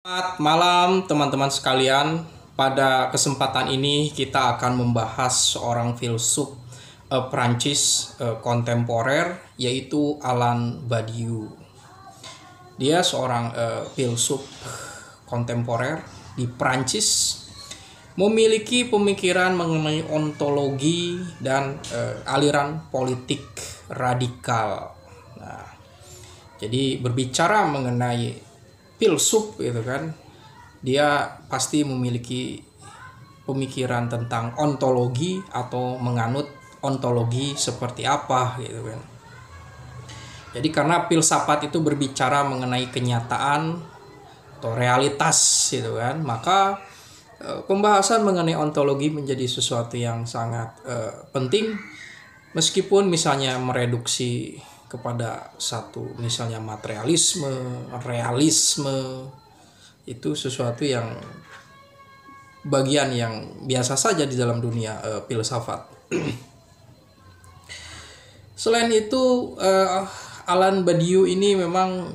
Selamat malam teman-teman sekalian. Pada kesempatan ini kita akan membahas seorang filsuf Prancis kontemporer yaitu Alain Badiou. Dia seorang filsuf kontemporer di Prancis, memiliki pemikiran mengenai ontologi dan aliran politik radikal. Nah, jadi berbicara mengenai filsuf gitu kan, dia pasti memiliki pemikiran tentang ontologi atau menganut ontologi seperti apa gitu kan. Jadi karena filsafat itu berbicara mengenai kenyataan atau realitas gitu kan, maka pembahasan mengenai ontologi menjadi sesuatu yang sangat penting, meskipun misalnya mereduksi kepada satu misalnya materialisme, realisme, itu sesuatu yang bagian yang biasa saja di dalam dunia filsafat. Selain itu Alain Badiou ini memang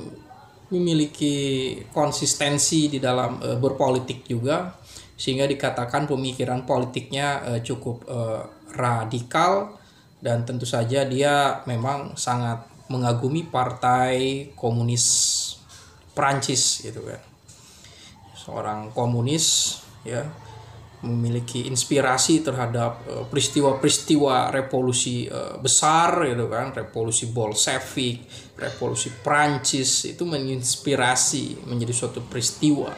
memiliki konsistensi di dalam berpolitik juga, sehingga dikatakan pemikiran politiknya cukup radikal, dan tentu saja dia memang sangat mengagumi Partai Komunis Prancis gitu kan. Seorang komunis ya, memiliki inspirasi terhadap peristiwa-peristiwa revolusi besar gitu kan, revolusi Bolshevik, revolusi Prancis, itu menginspirasi menjadi suatu peristiwa.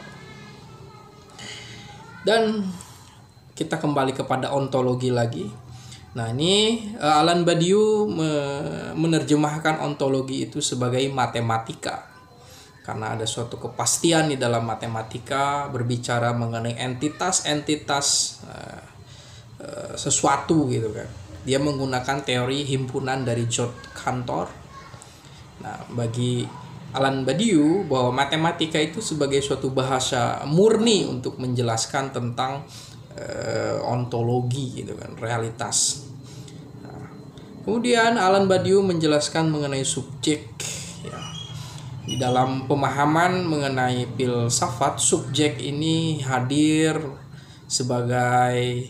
Dan kita kembali kepada ontologi lagi. Nah, ini Alain Badiou menerjemahkan ontologi itu sebagai matematika. Karena ada suatu kepastian di dalam matematika berbicara mengenai entitas-entitas sesuatu gitu kan. Dia menggunakan teori himpunan dari John Cantor. Nah, bagi Alain Badiou bahwa matematika itu sebagai suatu bahasa murni untuk menjelaskan tentang ontologi gitu kan, realitas. Nah, kemudian Alain Badiou menjelaskan mengenai subjek ya. Di dalam pemahaman mengenai filsafat, subjek ini hadir sebagai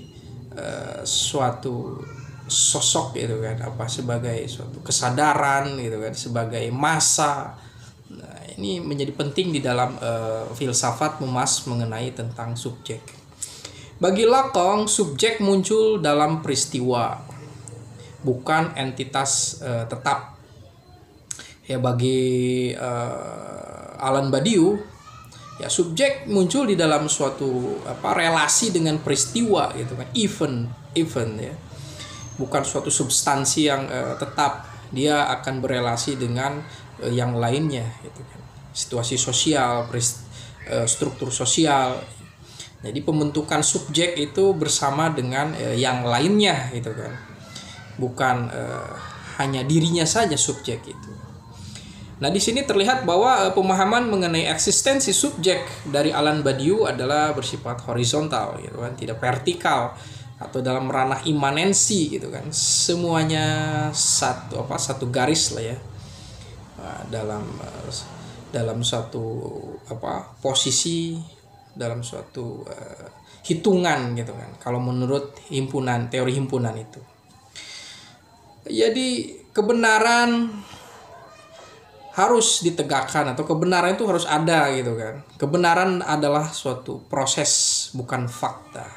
suatu sosok gitu kan, sebagai suatu kesadaran gitu kan, sebagai massa. Nah, ini menjadi penting di dalam filsafat membahas mengenai tentang subjek. Bagi Lacan, subjek muncul dalam peristiwa, bukan entitas tetap. Ya, bagi Alain Badiou, ya subjek muncul di dalam suatu relasi dengan peristiwa gitu kan, event ya, bukan suatu substansi yang tetap. Dia akan berelasi dengan yang lainnya gitu kan, situasi sosial, struktur sosial. Jadi pembentukan subjek itu bersama dengan yang lainnya gitu kan, bukan hanya dirinya saja subjek itu. Nah, di sini terlihat bahwa pemahaman mengenai eksistensi subjek dari Alain Badiou adalah bersifat horizontal gitu kan, tidak vertikal atau dalam ranah imanensi gitu kan. Semuanya satu garis lah ya. Dalam suatu posisi, dalam suatu hitungan gitu kan, kalau menurut teori himpunan itu. Jadi kebenaran harus ditegakkan, atau kebenaran itu harus ada gitu kan. Kebenaran adalah suatu proses, bukan fakta.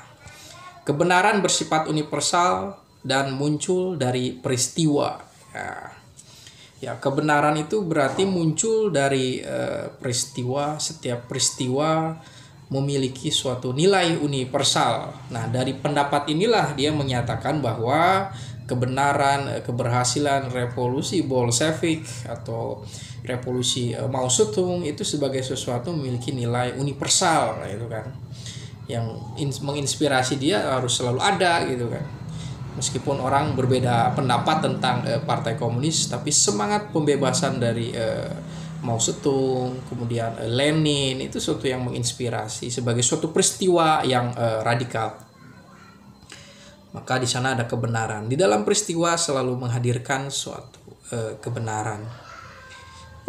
Kebenaran bersifat universal dan muncul dari peristiwa ya, kebenaran itu berarti muncul dari peristiwa. Setiap peristiwa memiliki suatu nilai universal. Nah, dari pendapat inilah dia menyatakan bahwa kebenaran, keberhasilan revolusi Bolshevik atau revolusi Mao Zedong itu sebagai sesuatu memiliki nilai universal gitu kan, yang menginspirasi dia harus selalu ada gitu kan. Meskipun orang berbeda pendapat tentang Partai Komunis, tapi semangat pembebasan dari Mao Zedong, kemudian Lenin, itu sesuatu yang menginspirasi sebagai suatu peristiwa yang radikal. Maka di sana ada kebenaran. Di dalam peristiwa selalu menghadirkan suatu kebenaran.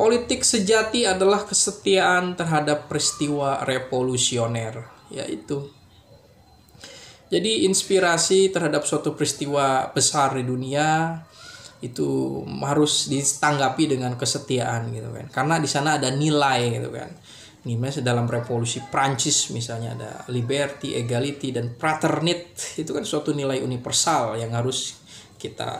Politik sejati adalah kesetiaan terhadap peristiwa revolusioner, yaitu. Jadi inspirasi terhadap suatu peristiwa besar di dunia itu harus ditanggapi dengan kesetiaan gitu kan. Karena di sana ada nilai gitu kan. Nilai dalam revolusi Prancis misalnya ada liberty, equality dan fraternity. Itu kan suatu nilai universal yang harus kita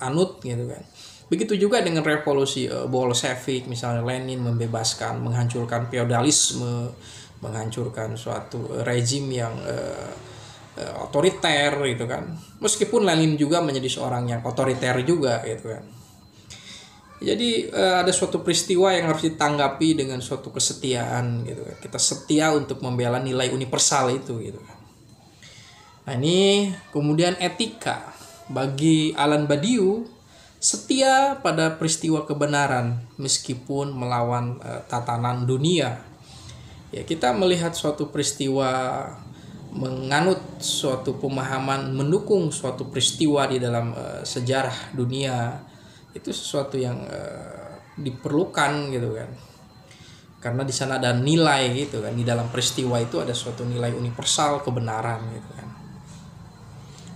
anut gitu kan. Begitu juga dengan revolusi Bolshevik, misalnya Lenin membebaskan, menghancurkan feodalisme, menghancurkan suatu rezim yang otoriter gitu kan. Meskipun Lenin juga menjadi seorang yang otoriter juga gitu kan. Jadi ada suatu peristiwa yang harus ditanggapi dengan suatu kesetiaan gitu kan. Kita setia untuk membela nilai universal itu gitu kan. Nah ini kemudian etika. Bagi Alan Badiou, setia pada peristiwa kebenaran meskipun melawan tatanan dunia. Ya, kita melihat suatu peristiwa, menganut suatu pemahaman, mendukung suatu peristiwa di dalam sejarah dunia, itu sesuatu yang diperlukan gitu kan. Karena di sana ada nilai gitu kan, di dalam peristiwa itu ada suatu nilai universal kebenaran gitu kan.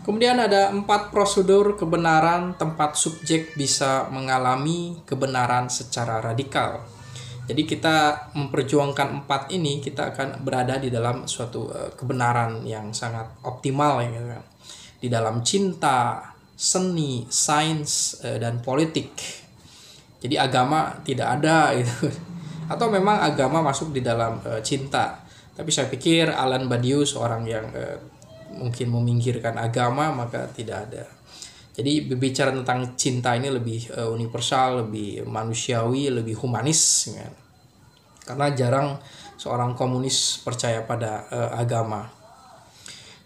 Kemudian ada 4 prosedur kebenaran tempat subjek bisa mengalami kebenaran secara radikal. Jadi kita memperjuangkan 4 ini, kita akan berada di dalam suatu kebenaran yang sangat optimal ya kan. Di dalam cinta, seni, sains dan politik. Jadi agama tidak ada gitu. Atau memang agama masuk di dalam cinta. Tapi saya pikir Alan Badiou seorang yang mungkin meminggirkan agama, maka tidak ada. Jadi berbicara tentang cinta ini lebih universal, lebih manusiawi, lebih humanis ya. Karena jarang seorang komunis percaya pada agama.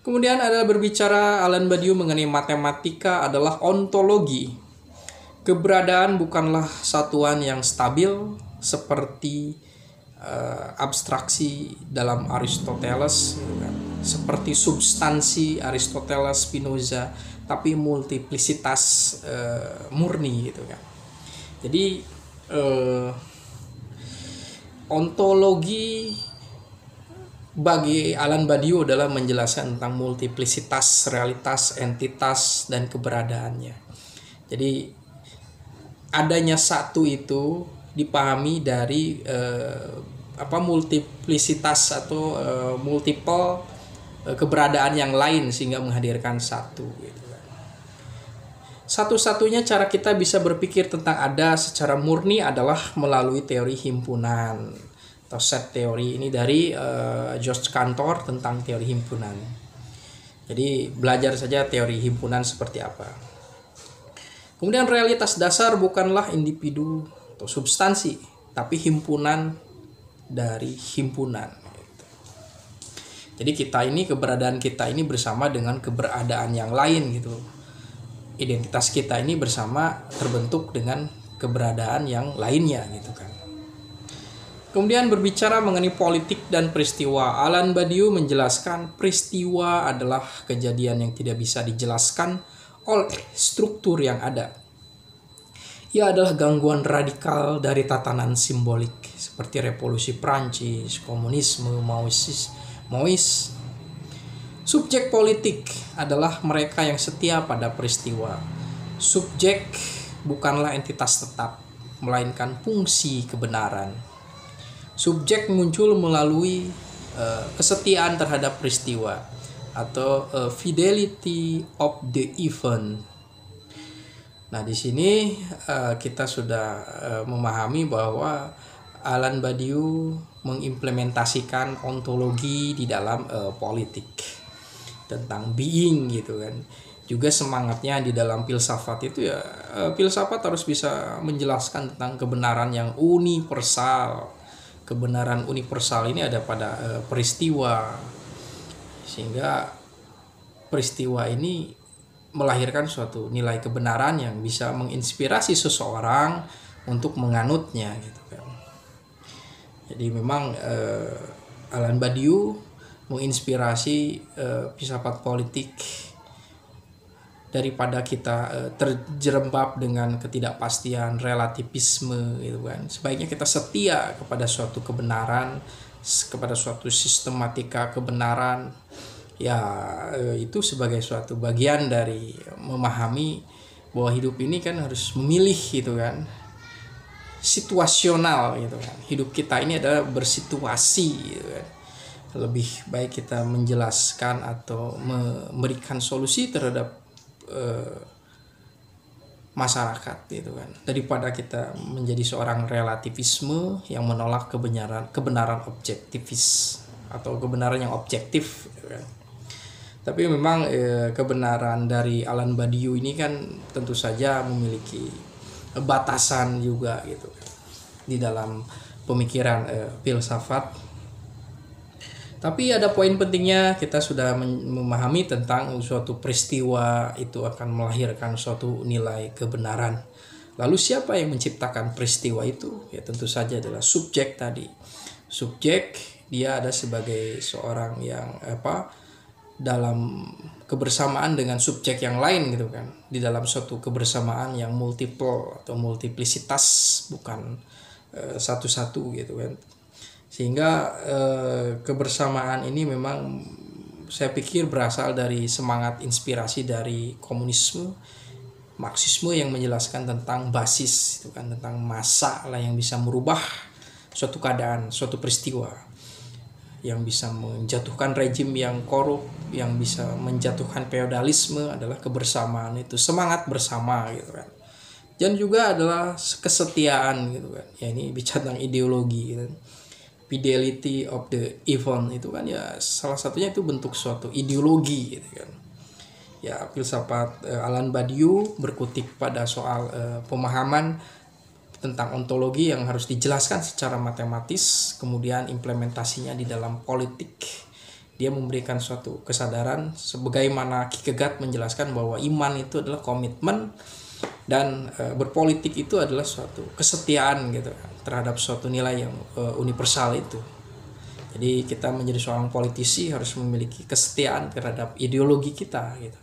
Kemudian ada berbicara Alan Badiou mengenai matematika adalah ontologi. Keberadaan bukanlah satuan yang stabil seperti abstraksi dalam Aristoteles gitu kan. Seperti substansi Aristoteles, Spinoza, tapi multiplisitas murni gitu kan. Jadi ontologi bagi Alan Badiou adalah menjelaskan tentang multiplisitas realitas, entitas dan keberadaannya. Jadi adanya satu itu dipahami dari multiplisitas atau multiple keberadaan yang lain sehingga menghadirkan satu gitu kan. Satu-satunya cara kita bisa berpikir tentang ada secara murni adalah melalui teori himpunan atau set teori. Ini dari George Cantor tentang teori himpunan. Jadi belajar saja teori himpunan seperti apa. Kemudian realitas dasar bukanlah individu atau substansi, tapi himpunan dari himpunan. Jadi kita ini, keberadaan kita ini bersama dengan keberadaan yang lain gitu. Identitas kita ini bersama terbentuk dengan keberadaan yang lainnya gitu kan. Kemudian berbicara mengenai politik dan peristiwa, Alan Badiou menjelaskan peristiwa adalah kejadian yang tidak bisa dijelaskan oleh struktur yang ada. Ia adalah gangguan radikal dari tatanan simbolik seperti revolusi Prancis, komunisme, Maois. Subjek politik adalah mereka yang setia pada peristiwa. Subjek bukanlah entitas tetap, melainkan fungsi kebenaran. Subjek muncul melalui kesetiaan terhadap peristiwa atau fidelity of the event. Nah, di sini kita sudah memahami bahwa Alan Badiou mengimplementasikan ontologi di dalam politik tentang being gitu kan. Juga semangatnya di dalam filsafat itu ya, filsafat harus bisa menjelaskan tentang kebenaran yang universal. Kebenaran universal ini ada pada peristiwa, sehingga peristiwa ini melahirkan suatu nilai kebenaran yang bisa menginspirasi seseorang untuk menganutnya gitu kan. Jadi memang Alan Badiou menginspirasi filsafat politik daripada kita terjerembab dengan ketidakpastian, relativisme gitu kan. Sebaiknya kita setia kepada suatu kebenaran, kepada suatu sistematika kebenaran. Ya itu sebagai suatu bagian dari memahami bahwa hidup ini kan harus memilih gitu kan, situasional gitu kan. Hidup kita ini adalah bersituasi gitu kan. Lebih baik kita menjelaskan atau memberikan solusi terhadap masyarakat gitu kan, daripada kita menjadi seorang relativisme yang menolak kebenaran objektifis atau kebenaran yang objektif gitu kan. Tapi memang kebenaran dari Alan Badiou ini kan tentu saja memiliki batasan juga gitu kan, di dalam pemikiran filsafat. Tapi ada poin pentingnya, kita sudah memahami tentang suatu peristiwa itu akan melahirkan suatu nilai kebenaran. Lalu siapa yang menciptakan peristiwa itu? Ya tentu saja adalah subjek tadi. Subjek dia ada sebagai seorang yang dalam kebersamaan dengan subjek yang lain gitu kan. Di dalam suatu kebersamaan yang multiple atau multiplisitas, bukan satu-satu gitu kan. Sehingga kebersamaan ini memang saya pikir berasal dari semangat inspirasi dari komunisme, Marxisme yang menjelaskan tentang basis itu kan, tentang massa lah yang bisa merubah suatu keadaan, suatu peristiwa, yang bisa menjatuhkan rejim yang korup, yang bisa menjatuhkan feodalisme adalah kebersamaan itu, semangat bersama gitu kan. Dan juga adalah kesetiaan gitu kan. Ya ini bicara tentang ideologi gitu. Fidelity of the event itu kan ya salah satunya itu bentuk suatu ideologi gitu kan. Ya filsafat Alan Badiou berkutik pada soal pemahaman tentang ontologi yang harus dijelaskan secara matematis, kemudian implementasinya di dalam politik. Dia memberikan suatu kesadaran sebagaimana Kierkegaard menjelaskan bahwa iman itu adalah komitmen dan berpolitik itu adalah suatu kesetiaan gitu kan, terhadap suatu nilai yang universal itu. Jadi kita menjadi seorang politisi harus memiliki kesetiaan terhadap ideologi kita gitu.